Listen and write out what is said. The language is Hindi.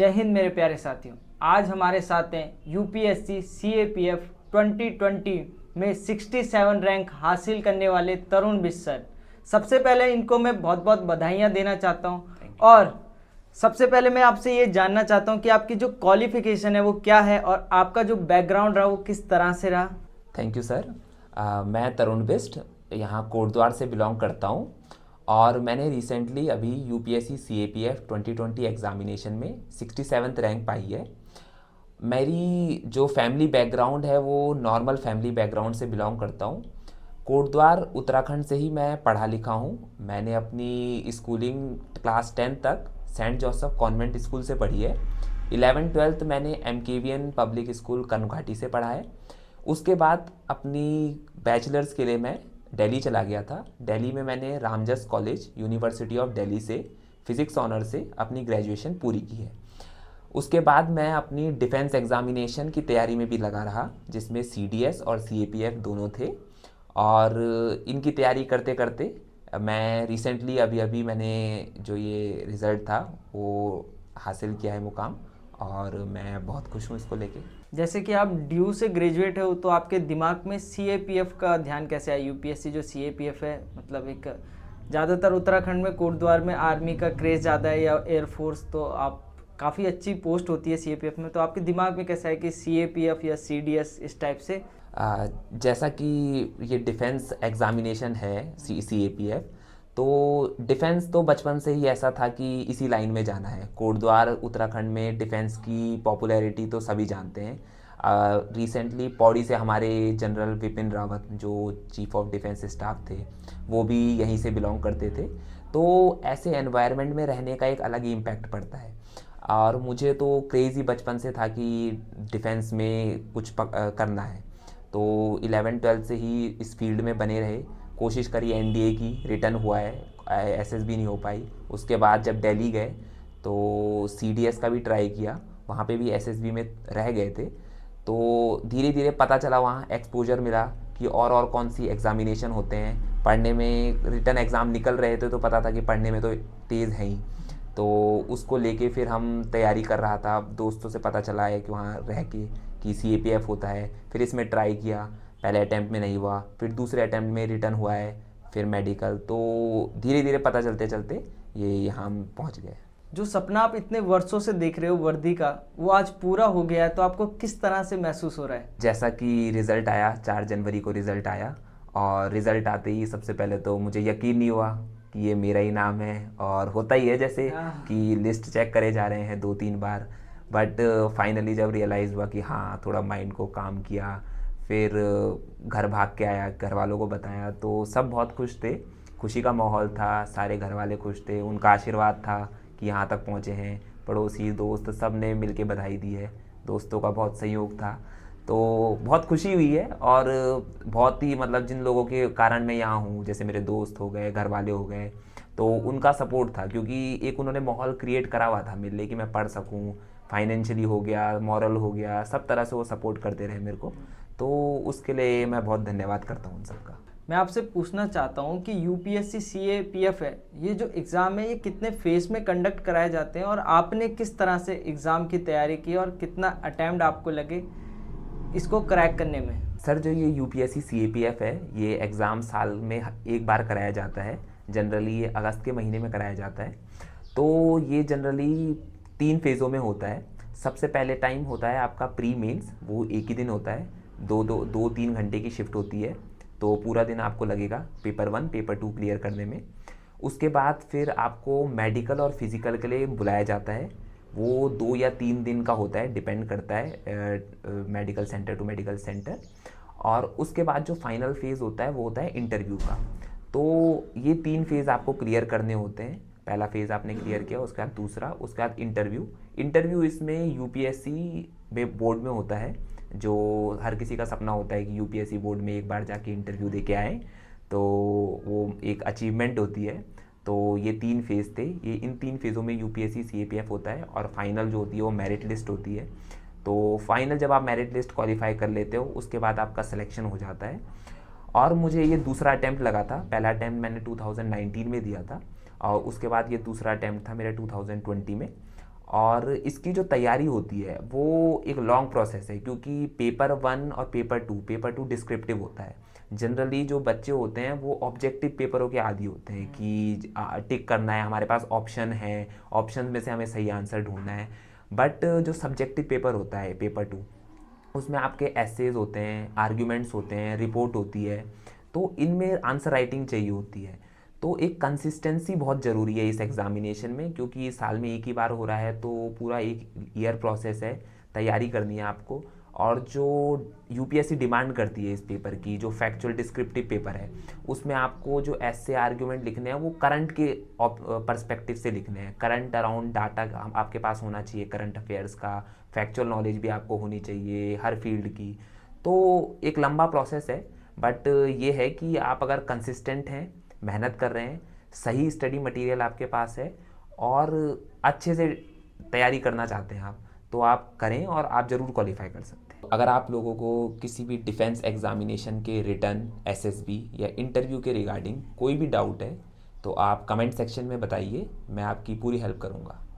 जय हिंद मेरे प्यारे साथियों। आज हमारे साथ हैं यूपीएससी सीएपीएफ 2020 में 67 रैंक हासिल करने वाले तरुण बिष्ट सर। सबसे पहले इनको मैं बहुत बहुत बधाइयाँ देना चाहता हूँ और सबसे पहले मैं आपसे ये जानना चाहता हूँ कि आपकी जो क्वालिफिकेशन है वो क्या है और आपका जो बैकग्राउंड रहा वो किस तरह से रहा। Thank you sir. मैं तरुण बिष्ट यहाँ कोटद्वार से बिलोंग करता हूँ और मैंने रिसेंटली अभी यूपीएससी सीएपीएफ 2020 एग्ज़ामिनेशन में 67th रैंक पाई है। मेरी जो फैमिली बैकग्राउंड है वो नॉर्मल फैमिली बैकग्राउंड से बिलोंग करता हूँ। कोटद्वार उत्तराखंड से ही मैं पढ़ा लिखा हूँ। मैंने अपनी स्कूलिंग क्लास 10 तक सेंट जोसेफ कॉन्वेंट स्कूल से पढ़ी है। 11th-12th मैंने एमकेवीएन पब्लिक स्कूल कनघाटी से पढ़ा है। उसके बाद अपनी बैचलर्स के लिए मैं दिल्ली चला गया था। दिल्ली में मैंने Ramjas college university of Delhi से फ़िज़िक्स ऑनर से अपनी ग्रेजुएशन पूरी की है। उसके बाद मैं अपनी डिफेंस एग्ज़ामिनेशन की तैयारी में भी लगा रहा, जिसमें सीडीएस और सीएपीएफ दोनों थे। और इनकी तैयारी करते करते मैं रिसेंटली अभी मैंने जो ये रिज़ल्ट था वो हासिल किया है मुकाम, और मैं बहुत खुश हूँ इसको लेके। जैसे कि आप ड्यू से ग्रेजुएट हो तो आपके दिमाग में सीएपीएफ का ध्यान कैसे आया। यूपीएससी जो सीएपीएफ है मतलब एक ज़्यादातर उत्तराखंड में कोटद्वार में आर्मी का क्रेज़ ज़्यादा है या एयरफोर्स, तो आप काफ़ी अच्छी पोस्ट होती है सीएपीएफ में, तो आपके दिमाग में कैसा है कि सीएपीएफ या सीडीएस इस टाइप से। जैसा कि ये डिफेंस एग्ज़ामिनेशन है सीएपीएफ, तो डिफेंस तो बचपन से ही ऐसा था कि इसी लाइन में जाना है। कोटद्वार उत्तराखंड में डिफेंस की पॉपुलैरिटी तो सभी जानते हैं। रिसेंटली पौड़ी से हमारे जनरल विपिन रावत जो चीफ ऑफ डिफेंस स्टाफ थे वो भी यहीं से बिलोंग करते थे। तो ऐसे एनवायरनमेंट में रहने का एक अलग ही इम्पैक्ट पड़ता है। और मुझे तो क्रेज़ी बचपन से था कि डिफेंस में कुछ करना है, तो 11th-12th से ही इस फील्ड में बने रहे। कोशिश करी एनडीए की, रिटर्न हुआ है, एसएसबी नहीं हो पाई। उसके बाद जब दिल्ली गए तो सीडीएस का भी ट्राई किया, वहाँ पे भी एसएसबी में रह गए थे। तो धीरे धीरे पता चला, वहाँ एक्सपोजर मिला कि और कौन सी एग्ज़ामिनेशन होते हैं। पढ़ने में रिटर्न एग्ज़ाम निकल रहे थे तो पता था कि पढ़ने में तो तेज़ हैं ही, तो उसको लेके फिर हम तैयारी कर रहा था। दोस्तों से पता चला है कि वहाँ रह के कि सीएपीएफ होता है। फिर इसमें ट्राई किया, पहले अटैम्प्ट में नहीं हुआ, फिर दूसरे अटैम्प्ट में रिटर्न हुआ है, फिर मेडिकल। तो धीरे धीरे पता चलते चलते ये यहाँ हम पहुँच गए। जो सपना आप इतने वर्षों से देख रहे हो वर्दी का, वो आज पूरा हो गया है, तो आपको किस तरह से महसूस हो रहा है। जैसा कि रिज़ल्ट आया, 4 जनवरी को रिज़ल्ट आया, और रिज़ल्ट आते ही सबसे पहले तो मुझे यकीन नहीं हुआ कि ये मेरा ही नाम है। और होता ही है जैसे कि लिस्ट चेक करे जा रहे हैं 2-3 बार, बट फाइनली जब रियलाइज़ हुआ कि हाँ, थोड़ा माइंड को काम किया, फिर घर भाग के आया, घर वालों को बताया, तो सब बहुत खुश थे। खुशी का माहौल था, सारे घर वाले खुश थे, उनका आशीर्वाद था कि यहाँ तक पहुँचे हैं। पड़ोसी दोस्त सब ने मिल के बधाई दी है, दोस्तों का बहुत सहयोग था, तो बहुत खुशी हुई है। और बहुत ही मतलब जिन लोगों के कारण मैं यहाँ हूँ, जैसे मेरे दोस्त हो गए, घर वाले हो गए, तो उनका सपोर्ट था, क्योंकि एक उन्होंने माहौल क्रिएट करा हुआ था मेरे लिए कि मैं पढ़ सकूँ। फाइनेंशियली हो गया, मॉरल हो गया, सब तरह से वो सपोर्ट करते रहे मेरे को, तो उसके लिए मैं बहुत धन्यवाद करता हूँ उन सबका। मैं आपसे पूछना चाहता हूँ कि यूपीएससी सीएपीएफ है, ये जो एग्ज़ाम है ये कितने फेज़ में कंडक्ट कराए जाते हैं और आपने किस तरह से एग्ज़ाम की तैयारी की और कितना अटैम्प्ट आपको लगे इसको क्रैक करने में। सर, जो ये यूपीएससी सीएपीएफ है, ये एग्ज़ाम साल में एक बार कराया जाता है। जनरली ये अगस्त के महीने में कराया जाता है। तो ये जनरली 3 फेज़ों में होता है। सबसे पहले टाइम होता है आपका प्री मेंस, वो एक ही दिन होता है, 2-3 घंटे की शिफ्ट होती है, तो पूरा दिन आपको लगेगा पेपर 1 पेपर 2 क्लियर करने में। उसके बाद फिर आपको मेडिकल और फिज़िकल के लिए बुलाया जाता है, वो 2 या 3 दिन का होता है, डिपेंड करता है medical centre to medical centre. और उसके बाद जो फाइनल फेज़ होता है वो होता है इंटरव्यू का। तो ये 3 फेज़ आपको क्लियर करने होते हैं। पहला फेज़ आपने क्लियर किया, उसके बाद दूसरा, उसके बाद इंटरव्यू इसमें यूपीएससी में बोर्ड में होता है, जो हर किसी का सपना होता है कि यूपीएससी बोर्ड में एक बार जाके इंटरव्यू दे के आए, तो वो एक अचीवमेंट होती है। तो ये 3 फेज़ थे, ये इन 3 फेज़ों में यूपीएससी सीएपीएफ होता है। और फाइनल जो होती है वो मेरिट लिस्ट होती है। तो फाइनल जब आप मेरिट लिस्ट क्वालिफाई कर लेते हो, उसके बाद आपका सिलेक्शन हो जाता है। और मुझे ये दूसरा अटैम्प्ट लगा था। पहला अटैम्प्ट मैंने 2019 में दिया था, और उसके बाद ये दूसरा अटैम्प्ट था मेरा 2020 में। और इसकी जो तैयारी होती है वो एक लॉन्ग प्रोसेस है, क्योंकि पेपर 1 और पेपर टू डिस्क्रिप्टिव होता है। जनरली जो बच्चे होते हैं वो ऑब्जेक्टिव पेपरों के आदी होते हैं कि टिक करना है, हमारे पास ऑप्शन है, ऑप्शन में से हमें सही आंसर ढूंढना है। बट जो सब्जेक्टिव पेपर होता है पेपर 2, उसमें आपके एसेज होते हैं, आर्ग्यूमेंट्स होते हैं, रिपोर्ट होती है, तो इनमें आंसर राइटिंग चाहिए होती है। तो एक कंसिस्टेंसी बहुत ज़रूरी है इस एग्ज़ामिनेशन में, क्योंकि साल में एक ही बार हो रहा है, तो पूरा एक ईयर प्रोसेस है, तैयारी करनी है आपको। और जो यूपीएससी डिमांड करती है इस पेपर की, जो फैक्चुअल डिस्क्रिप्टिव पेपर है, उसमें आपको जो ऐसे आर्ग्यूमेंट लिखने हैं वो करंट के पर्सपेक्टिव से लिखने हैं। करंट अराउंड डाटा आपके पास होना चाहिए, करंट अफेयर्स का, फैक्चुअल नॉलेज भी आपको होनी चाहिए हर फील्ड की। तो एक लंबा प्रोसेस है, बट ये है कि आप अगर कंसिस्टेंट हैं, मेहनत कर रहे हैं, सही स्टडी मटेरियल आपके पास है और अच्छे से तैयारी करना चाहते हैं आप, तो आप करें और आप ज़रूर क्वालिफाई कर सकते हैं। अगर आप लोगों को किसी भी डिफेंस एग्जामिनेशन के रिटर्न, एसएसबी या इंटरव्यू के रिगार्डिंग कोई भी डाउट है तो आप कमेंट सेक्शन में बताइए, मैं आपकी पूरी हेल्प करूँगा।